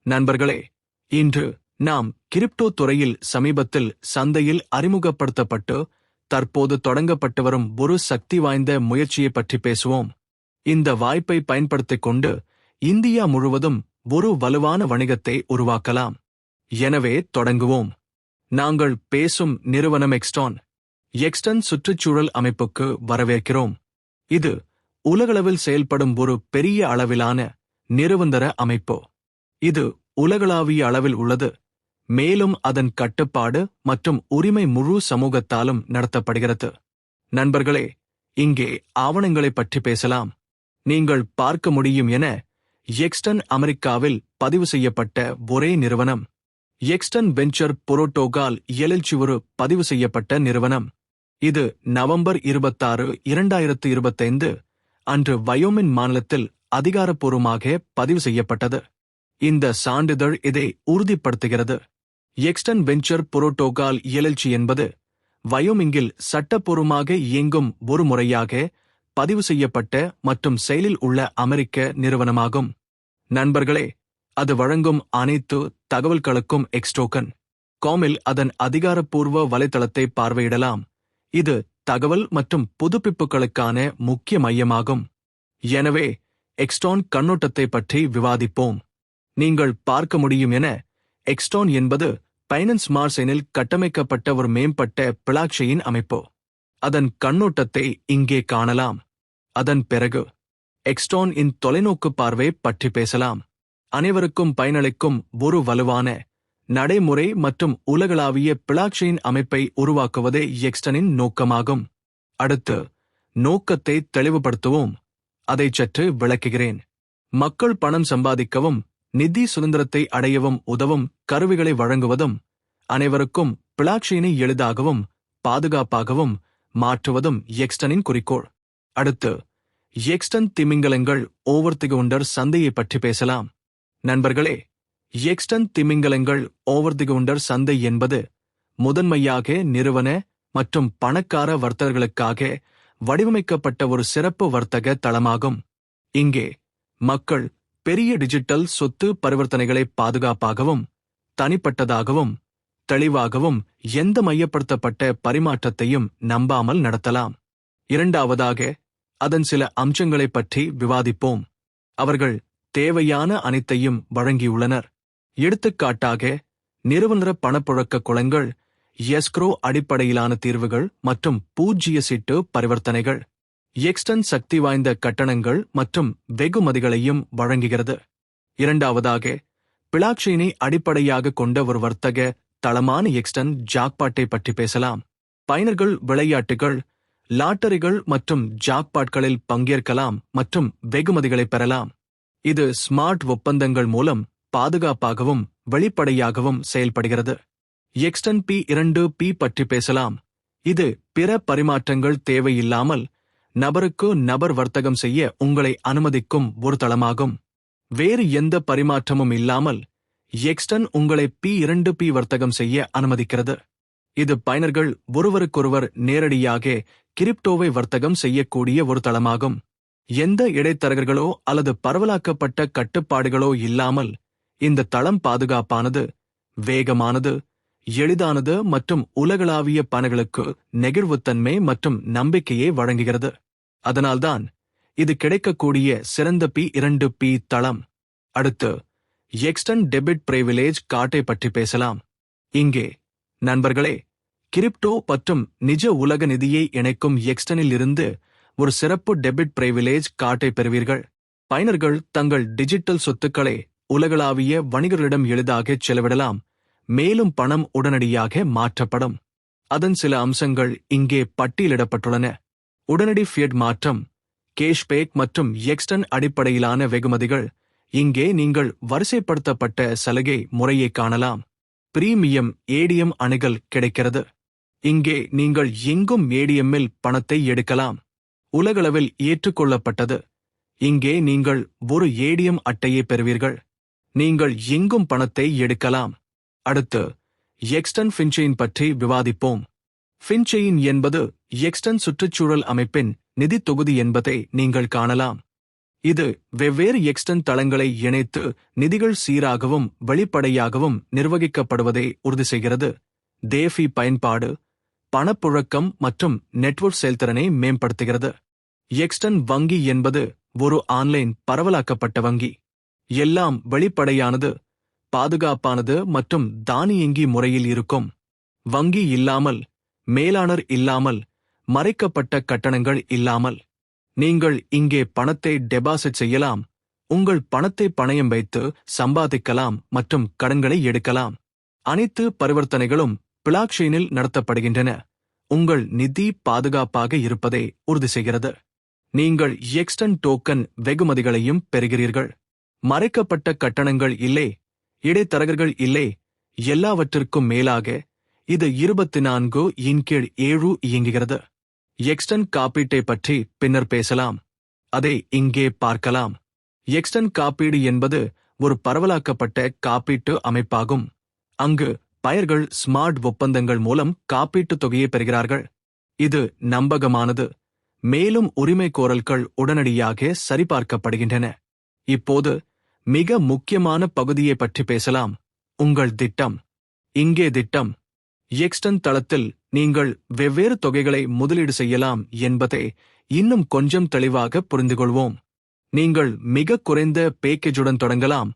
நண்பர்களே, இன்று நாம் கிரிப்டோ துறையில் சமீபத்தில் சந்தையில் அறிமுகப்படுத்தப்பட்டு தற்போது தொடங்கப்பட்டு வரும் ஒரு சக்தி வாய்ந்த முயற்சியை பற்றி பேசுவோம். இந்த வாய்ப்பை பயன்படுத்திக் கொண்டு இந்தியா முழுவதும் ஒரு வலுவான வணிகத்தை உருவாக்கலாம். எனவே தொடங்குவோம். நாங்கள் பேசும் நிறுவனம் எக்ஸ்டான். எக்ஸ்டன் சுற்றுச்சூழல் அமைப்புக்கு வரவேற்கிறோம். இது உலகளவில் செயல்படும் ஒரு பெரிய அளவிலான நிறுவனதர அமைப்பு. இது உலகளாவிய அளவில் உள்ளது, மேலும் அதன் கட்டுப்பாடு மற்றும் உரிமை முழு சமூகத்தாலும் நடத்தப்படுகிறது. நண்பர்களே, இங்கே ஆவணங்களை பற்றி பேசலாம். நீங்கள் பார்க்க முடியும் என எக்ஸ்டன் அமெரிக்காவில் பதிவு செய்யப்பட்ட ஒரே நிறுவனம். எக்ஸ்டன் வெஞ்சர் புரோட்டோகால் LLC ஒரு பதிவு செய்யப்பட்ட நிறுவனம். இது நவம்பர் 26, 2025 அன்று வயோமிங் மாநிலத்தில் அதிகாரப்பூர்வமாக பதிவு செய்யப்பட்டது. இந்த சான்றிதழ் இதை உறுதிப்படுத்துகிறது. எக்ஸ்டன் வெஞ்சர் புரோட்டோகால் LLC என்பது வயோமிங்கில் சட்டப்பூர்வமாக இயங்கும் ஒரு முறையாக பதிவு செய்யப்பட்ட மற்றும் செயலில் உள்ள அமெரிக்க நிறுவனமாகும். நண்பர்களே, அது வழங்கும் அனைத்து தகவல்களுக்கும் extoken.com-இல் அதன் அதிகாரப்பூர்வ வலைத்தளத்தை பார்வையிடலாம். இது தகவல் மற்றும் புதுப்பிப்புகளுக்கான முக்கிய மையமாகும். எனவே எக்ஸ்டான் கண்ணோட்டத்தை பற்றி விவாதிப்போம். நீங்கள் பார்க்க முடியும் என எக்ஸ்டான் என்பது பைனான்ஸ் மார்செனில் கட்டமைக்கப்பட்ட ஒரு மேம்பட்ட பிளாக்செயின் அமைப்பு. அதன் கண்ணோட்டத்தை இங்கே காணலாம். அதன் பிறகு எக்ஸ்டான் இன் தொலைநோக்கு பார்வை பற்றி பேசலாம். அனைவருக்கும் பயனளிக்கும் ஒரு வலுவான நடைமுறை மற்றும் உலகளாவிய பிளாக்செயின் அமைப்பை உருவாக்குவதே எக்ஸ்டனின் நோக்கமாகும். அடுத்து நோக்கத்தை தெளிவுபடுத்துவோம். அதை சற்று விளக்குகிறேன். மக்கள் பணம் சம்பாதிக்கவும் நிதி சுதந்திரத்தை அடையவும் உதவும் கருவிகளை வழங்குவதும் அனைவருக்கும் பிளாக்செயினை எளிதாகவும் பாதுகாப்பாகவும் மாற்றுவதும் எக்ஸ்டனின் குறிக்கோள். அடுத்து எக்ஸ்டன் திமிங்கலங்கள் ஓவர்திகவுண்டர் சந்தையை பற்றி பேசலாம். நண்பர்களே, எக்ஸ்டன் திமிங்கலங்கள் ஓவர்திகவுண்டர் சந்தை என்பது முதன்மையாக நிறுவன மற்றும் பணக்கார வர்த்தகர்களுக்காக வடிவமைக்கப்பட்ட ஒரு சிறப்பு வர்த்தக தளமாகும். இங்கே மக்கள் பெரிய டிஜிட்டல் சொத்து பரிவர்த்தனைகளை பாதுகாப்பாகவும் தனிப்பட்டதாகவும் தெளிவாகவும் எந்த மையப்படுத்தப்பட்ட பரிமாற்றத்தையும் நம்பாமல் நடத்தலாம். இரண்டாவதாக அதன் சில அம்சங்களை பற்றி விவாதிப்போம். அவர்கள் தேவையான அனைத்தையும் வழங்கியுள்ளனர். எடுத்துக்காட்டாக நிறுவனர பணப்புழக்க குளங்கள், எஸ்க்ரோ அடிப்படையிலான தீர்வுகள் மற்றும் பூஜ்ஜிய சீட்டு பரிவர்த்தனைகள். எக்ஸ்டன் சக்தி வாய்ந்த கட்டணங்கள் மற்றும் வெகுமதிகளையும் வழங்குகிறது. இரண்டாவதாக பிளாக்செயினை அடிப்படையாக கொண்ட ஒரு வர்த்தக தளமான எக்ஸ்டன் ஜாக்பாட்டை பற்றி பேசலாம். பயனர்கள் விளையாட்டுகள், லாட்டரிகள் மற்றும் ஜாக்பாட்களில் பங்கேற்கலாம் மற்றும் வெகுமதிகளை பெறலாம். இது ஸ்மார்ட் ஒப்பந்தங்கள் மூலம் பாதுகாப்பாகவும் வெளிப்படையாகவும் செயல்படுகிறது. எக்ஸ்டன் P2P பற்றி பேசலாம். இது பிற பரிமாற்றங்கள் தேவையில்லாமல் நபருக்கு நபர் வர்த்தகம் செய்ய உங்களை அனுமதிக்கும் ஒரு தளமாகும். வேறு எந்த பரிமாற்றமும் இல்லாமல் எக்ஸ்டன் உங்களை P2P வர்த்தகம் செய்ய அனுமதிக்கிறது. இது பயனர்கள் ஒருவருக்கொருவர் நேரடியாக கிரிப்டோவை வர்த்தகம் செய்யக்கூடிய ஒரு தளமாகும். எந்த இடைத்தரகர்களோ அல்லது பரவலாக்கப்பட்ட கட்டுப்பாடுகளோ இல்லாமல் இந்த தளம் பாதுகாப்பானது, வேகமானது, எளிதானது மற்றும் உலகளாவிய பணங்களுக்கு நெகிழ்வுத்தன்மை மற்றும் நம்பிக்கையை வழங்குகிறது. அதனால்தான் இது கிடைக்கக்கூடிய சிறந்த P2P தளம். அடுத்து எக்ஸ்டன் டெபிட் பிரிவிலேஜ் கார்டை பற்றி பேசலாம். இங்கே நண்பர்களே, கிரிப்டோ மற்றும் நிஜ உலக நிதியை இணைக்கும் எக்ஸ்டனில் இருந்து ஒரு சிறப்பு டெபிட் பிரிவிலேஜ் கார்டை பெறுவீர்கள். பயனர்கள் தங்கள் டிஜிட்டல் சொத்துக்களை உலகளாவிய வணிகர்களிடம் எளிதாக செலவிடலாம், மேலும் பணம் உடனடியாக மாற்றப்படும். அதன் சில அம்சங்கள் இங்கே பட்டியலிடப்பட்டுள்ளன. உடனடி ஃபியட் மாற்றம், கேஷ்பேக் மற்றும் எக்ஸ்டன் அடிப்படையிலான வெகுமதிகள். இங்கே நீங்கள் வரிசைப்படுத்தப்பட்ட சலுகை முறையை காணலாம். பிரீமியம் ADM அணுகல் கிடைக்கிறது. இங்கே நீங்கள் எங்கும் ADM-இல் பணத்தை எடுக்கலாம். உலகளவில் ஏற்றுக்கொள்ளப்பட்டது. இங்கே நீங்கள் ஒரு ADM அட்டையை பெறுவீர்கள். நீங்கள் எங்கும் பணத்தை எடுக்கலாம். அடுத்து எக்ஸ்டன் ஃபின்செயின் பற்றி விவாதிப்போம். ஃபின்செயின் என்பது எக்ஸ்டன் சுற்றுச்சூழல் அமைப்பின் நிதி தொகுதி என்பதை நீங்கள் காணலாம். இது வெவ்வேறு எக்ஸ்டன் தளங்களை இணைத்து நிதிகள் சீராகவும் வெளிப்படையாகவும் நிர்வகிக்கப்படுவதை உறுதி செய்கிறது. தேஃபி பயன்பாடு பணப்புழக்கம் மற்றும் நெட்வொர்க் செயல்திறனை மேம்படுத்துகிறது. எக்ஸ்டன் வங்கி என்பது ஒரு ஆன்லைன் பரவலாக்கப்பட்ட வங்கி. எல்லாம் வெளிப்படையானது, பாதுகாப்பானது மற்றும் தானியங்கி முறையில் இருக்கும். வங்கி இல்லாமல், மேலாளர் இல்லாமல், மறைக்கப்பட்ட கட்டணங்கள் இல்லாமல் நீங்கள் இங்கே பணத்தை டெபாசிட் செய்யலாம், உங்கள் பணத்தை பணயம் வைத்து சம்பாதிக்கலாம் மற்றும் கடன்களை எடுக்கலாம். அனைத்து பரிவர்த்தனைகளும் பிளாக்செயினில் நடத்தப்படுகின்றன. உங்கள் நிதி பாதுகாப்பாக இருப்பதை உறுதி செய்கிறது. நீங்கள் எக்ஸ்டன் டோக்கன் வெகுமதிகளையும் பெறுகிறீர்கள். மறைக்கப்பட்ட கட்டணங்கள் இல்லை, இடைத்தரகர்கள் இல்லை. எல்லாவற்றிற்கும் மேலாக இது 24/7 இயங்குகிறது. எக்ஸ்டன் காப்பீட்டை பற்றி பின்னர் பேசலாம். அதை இங்கே பார்க்கலாம். எக்ஸ்டன் காப்பீடு என்பது ஒரு பரவலாக்கப்பட்ட காப்பீட்டு அமைப்பாகும். அங்கு பயர்கள் ஸ்மார்ட் ஒப்பந்தங்கள் மூலம் காப்பீட்டுத் தொகையை பெறுகிறார்கள். இது நம்பகமானது, மேலும் உரிமைகோரல்கள் உடனடியாக சரிபார்க்கப்படுகின்றன. இப்போது மிக முக்கியமான பகுதியை பற்றி பேசலாம். உங்கள் திட்டம். இங்கே திட்டம். எக்ஸ்டன் தளத்தில் நீங்கள் வெவ்வேறு தொகைகளை முதலீடு செய்யலாம் என்பதை இன்னும் கொஞ்சம் தெளிவாக புரிந்துகொள்வோம். நீங்கள் மிக குறைந்த பேக்கேஜுடன் தொடங்கலாம்.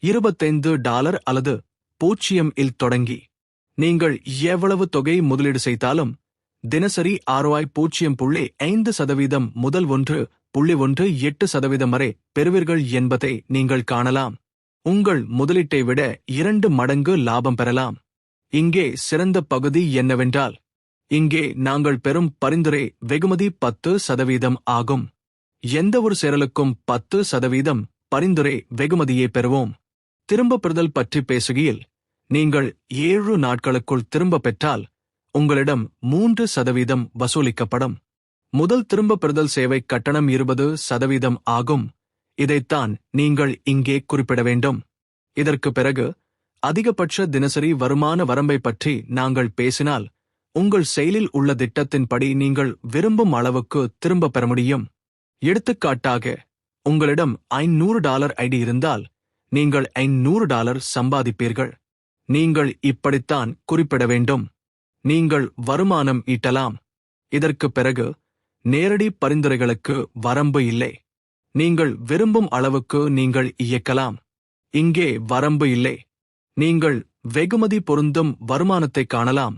$25 அல்லது 0 தொடங்கி. நீங்கள் எவ்வளவு தொகை முதலீடு செய்தாலும் தினசரி ROI 0.5% முதல் 1.18% வரை பெறுவீர்கள் என்பதை நீங்கள் காணலாம். உங்கள் முதலீட்டை விட 2 மடங்கு லாபம் பெறலாம். இங்கே சிறந்த பகுதி என்னவென்றால், இங்கே நாங்கள் பெறும் பரிந்துரை வெகுமதி 10% ஆகும். எந்தவொரு சேரலுக்கும் 10% பரிந்துரை வெகுமதியை பெறுவோம். திரும்ப பெறுதல் பற்றி பேசுகையில், நீங்கள் 7 நாட்களுக்குள் திரும்ப பெற்றால் உங்களிடம் 3% வசூலிக்கப்படும். முதல் திரும்ப பெறுதல் சேவை கட்டணம் 20% ஆகும். இதைத்தான் நீங்கள் இங்கே குறிப்பிட வேண்டும். இதற்கு பிறகு அதிகபட்ச தினசரி வருமான வரம்பை பற்றி நாங்கள் பேசினால், உங்கள் செயலில் உள்ள திட்டத்தின்படி நீங்கள் விரும்பும் அளவுக்கு திரும்ப பெற முடியும். எடுத்துக்காட்டாக, உங்களிடம் $500 ஐடி இருந்தால் நீங்கள் $500 சம்பாதிப்பீர்கள். நீங்கள் இப்படித்தான் குறிப்பிட வேண்டும். நீங்கள் வருமானம் ஈட்டலாம். இதற்கு பிறகு நேரடி பரிந்துரைகளுக்கு வரம்பு இல்லை. நீங்கள் விரும்பும் அளவுக்கு நீங்கள் இயக்கலாம். இங்கே வரம்பு இல்லை. நீங்கள் வெகுமதி பொருந்தும் வருமானத்தை காணலாம்.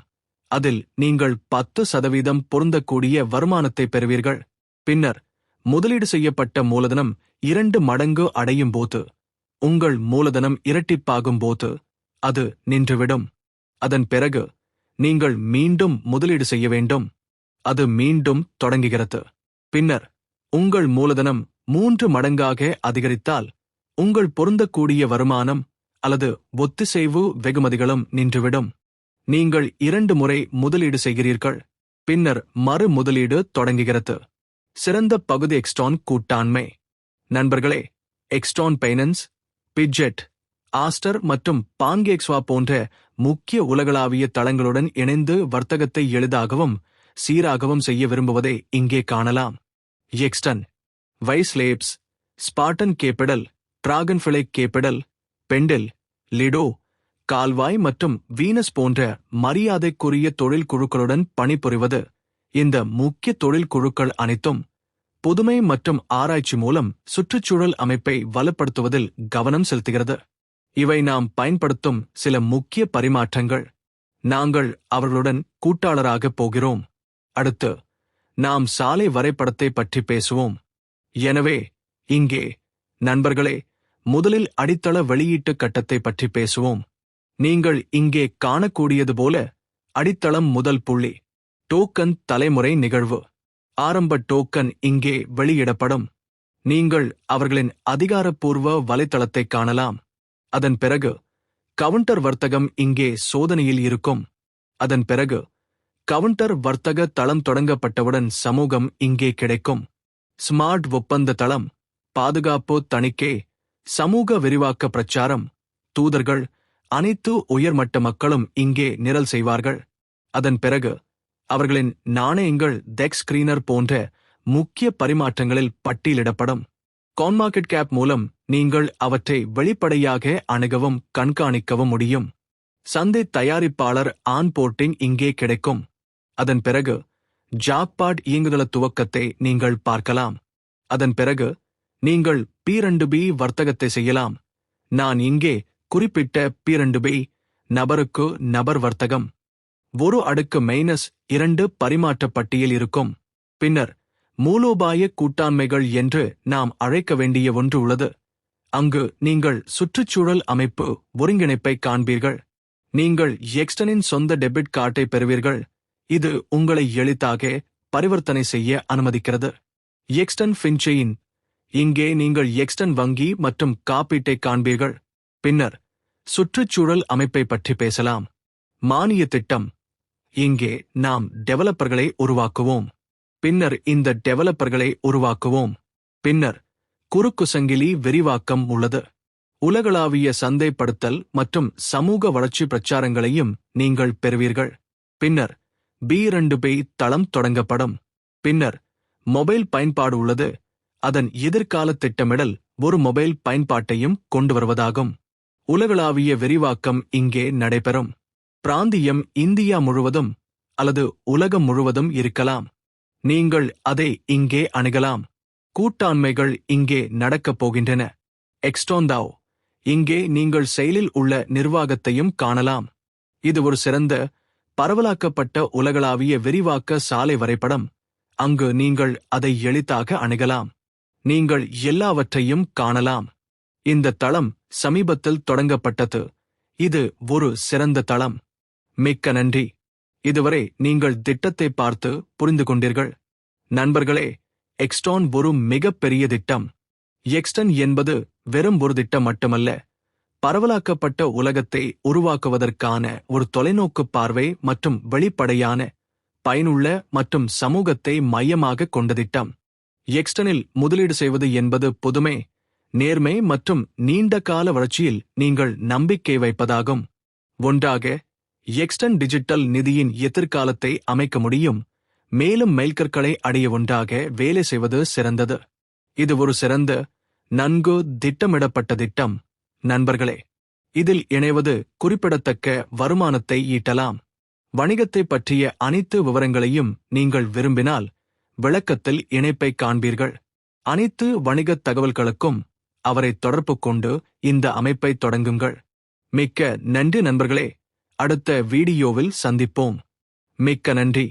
அதில் நீங்கள் 10% பொருந்தக்கூடிய வருமானத்தை பெறுவீர்கள். பின்னர் முதலீடு செய்யப்பட்ட மூலதனம் 2 மடங்கு அடையும் போது, உங்கள் மூலதனம் இரட்டிப்பாகும் போது அது நின்றுவிடும். அதன் பிறகு நீங்கள் மீண்டும் முதலீடு செய்ய வேண்டும். அது மீண்டும் தொடங்குகிறது. பின்னர் உங்கள் மூலதனம் 3 மடங்காக அதிகரித்தால் உங்கள் பொருந்தக்கூடிய வருமானம் அல்லது ஒத்திசைவு வெகுமதிகளும் நின்றுவிடும். நீங்கள் 2 முறை முதலீடு செய்கிறீர்கள். பின்னர் மறு முதலீடு தொடங்குகிறது. சிறந்த பகுதி எக்ஸ்டான் கூட்டாண்மை. நண்பர்களே, எக்ஸ்டான் பைனான்ஸ், பிட்ஜெட், ஆஸ்டர் மற்றும் பாங்கேக்ஸ்வா போன்ற முக்கிய உலகளாவிய தளங்களுடன் இணைந்து வர்த்தகத்தை எளிதாகவும் சீராகவும் செய்ய விரும்புவதை இங்கே காணலாம். Exton, Wise Labs, Spartan Capital, Dragonfly Capital, Pendle, Lido, கால்வாய் மற்றும் வீனஸ் போன்ற மரியாதைக்குரிய தொழில் குழுக்களுடன் பணிபுரிவது. இந்த முக்கிய தொழில் குழுக்கள் அனைத்தும் புதுமை மற்றும் ஆராய்ச்சி மூலம் சுற்றுச்சூழல் அமைப்பை வலுப்படுத்துவதில் கவனம் செலுத்துகிறது. இவை நாம் பயன்படுத்தும் சில முக்கிய பரிமாற்றங்கள். நாங்கள் அவர்களுடன் கூட்டாளராகப் போகிறோம். அடுத்து நாம் சாலை வரைபடத்தை பற்றி பேசுவோம். எனவே இங்கே, நண்பர்களே, முதலில் அடித்தள வெளியீட்டு கட்டத்தை பற்றி பேசுவோம். நீங்கள் இங்கே காணக்கூடியது போல, அடித்தளம் முதல் புள்ளி. டோக்கன் தலைமுறை நிகழ்வு. ஆரம்ப டோக்கன் இங்கே வெளியிடப்படும். நீங்கள் அவர்களின் அதிகாரப்பூர்வ வலைத்தளத்தை காணலாம். அதன் பிறகு கவுண்டர் வர்த்தகம் இங்கே சோதனையில் இருக்கும். அதன் பிறகு கவுண்டர் வர்த்தக தளம் தொடங்கப்பட்டவுடன் சமூகம் இங்கே கிடைக்கும். ஸ்மார்ட் ஒப்பந்த தளம், பாதுகாப்பு தணிக்கை, சமூக விரிவாக்க பிரச்சாரம், தூதர்கள், அனைத்து உயர்மட்ட மக்களும் இங்கே நிரல் செய்வார்கள். அதன் பிறகு அவர்களின் நாணயங்கள் டெக் ஸ்கிரீனர் போன்ற முக்கிய பரிமாற்றங்களில் பட்டியலிடப்படும். கான்மார்க்கெட் கேப் மூலம் நீங்கள் அவற்றை வெளிப்படையாக அணுகவும் கண்காணிக்கவும் முடியும். சந்தை தயாரிப்பாளர் ஆன்போர்ட்டிங் இங்கே கிடைக்கும். அதன் பிறகு ஜாக்பாட் இயங்குதள துவக்கத்தை நீங்கள் பார்க்கலாம். அதன் பிறகு நீங்கள் P2B வர்த்தகத்தை செய்யலாம். நான் இங்கே குறிப்பிட்ட P2B நபருக்கு நபர் வர்த்தகம். ஒரு அடுக்கு -2 பரிமாற்ற பட்டியல் இருக்கும். பின்னர் மூலோபாய கூட்டாண்மைகள் என்று நாம் அழைக்க வேண்டிய ஒன்று உள்ளது. அங்கு நீங்கள் சுற்றுச்சூழல் அமைப்பு ஒருங்கிணைப்பை காண்பீர்கள். நீங்கள் எக்ஸ்டனின் சொந்த டெபிட் கார்டை பெறுவீர்கள். இது உங்களை எளிதாக பரிவர்த்தனை செய்ய அனுமதிக்கிறது. எக்ஸ்டன் ஃபின்செயின். இங்கே நீங்கள் எக்ஸ்டன் வங்கி மற்றும் காப்பீட்டை காண்பீர்கள். பின்னர் சுற்றுச்சூழல் அமைப்பை பற்றி பேசலாம். மானிய திட்டம். இங்கே நாம் டெவலப்பர்களை உருவாக்குவோம். பின்னர் இந்த டெவலப்பர்களை உருவாக்குவோம். பின்னர் குறுக்கு சங்கிலி விரிவாக்கம் உள்ளது. உலகளாவிய சந்தைப்படுத்தல் மற்றும் சமூக வளர்ச்சி பிரச்சாரங்களையும் நீங்கள் பெறுவீர்கள். பின்னர் P2B தளம் தொடங்கப்படும். பின்னர் மொபைல் பயன்பாடு உள்ளது. அதன் எதிர்கால திட்டமிடல் ஒரு மொபைல் பயன்பாட்டையும் கொண்டு வருவதாகும். உலகளாவிய விரிவாக்கம் இங்கே நடைபெறும். பிராந்தியம் இந்தியா முழுவதும் அல்லது உலகம் முழுவதும் இருக்கலாம். நீங்கள் அதை இங்கே அணுகலாம். கூட்டாண்மைகள் இங்கே நடக்கப் போகின்றன. எக்ஸ்டோந்தாவ். இங்கே நீங்கள் செயலில் உள்ள நிர்வாகத்தையும் காணலாம். இது ஒரு சிறந்த பரவலாக்கப்பட்ட உலகளாவிய விரிவாக்க சாலை வரைபடம். அங்கு நீங்கள் அதை எளிதாக அணுகலாம். நீங்கள் எல்லாவற்றையும் காணலாம். இந்த தளம் சமீபத்தில் தொடங்கப்பட்டது. இது ஒரு சிறந்த தளம். மிக்க நன்றி. இதுவரை நீங்கள் திட்டத்தை பார்த்து புரிந்து கொண்டீர்கள். நண்பர்களே, எக்ஸ்டான் ஒரு மிகப்பெரிய திட்டம். எக்ஸ்டன் என்பது வெறும் ஒரு திட்டம் மட்டுமல்ல, பரவலாக்கப்பட்ட உலகத்தை உருவாக்குவதற்கான ஒரு தொலைநோக்கு பார்வை மற்றும் வெளிப்படையான, பயனுள்ள மற்றும் சமூகத்தை மையமாக கொண்ட திட்டம். எக்ஸ்டனில் முதலீடு செய்வது என்பது புதுமை, நேர்மை மற்றும் நீண்ட கால வளர்ச்சியில் நீங்கள் நம்பிக்கை வைப்பதாகும். ஒன்றாக எக்ஸ்டன் டிஜிட்டல் நிதியின் எதிர்காலத்தை அமைக்க முடியும். மேலும் மைல்கற்களை அடைய ஒன்றாக வேலை செய்வது சிறந்தது. இது ஒரு சிறந்த, நன்கு திட்டமிடப்பட்ட திட்டம். நண்பர்களே, இதில் இணைவது குறிப்பிடத்தக்க வருமானத்தை ஈட்டலாம். வணிகத்தை பற்றிய அனைத்து விவரங்களையும் நீங்கள் விரும்பினால் விளக்கத்தில் இணைப்பை காண்பீர்கள். அனைத்து வணிகத் தகவல்களுக்கும் அவரை தொடர்பு கொண்டு இந்த அமைப்பை தொடங்குங்கள். மிக்க நன்றி நண்பர்களே. அடுத்த வீடியோவில் சந்திப்போம். மிக்க நன்றி.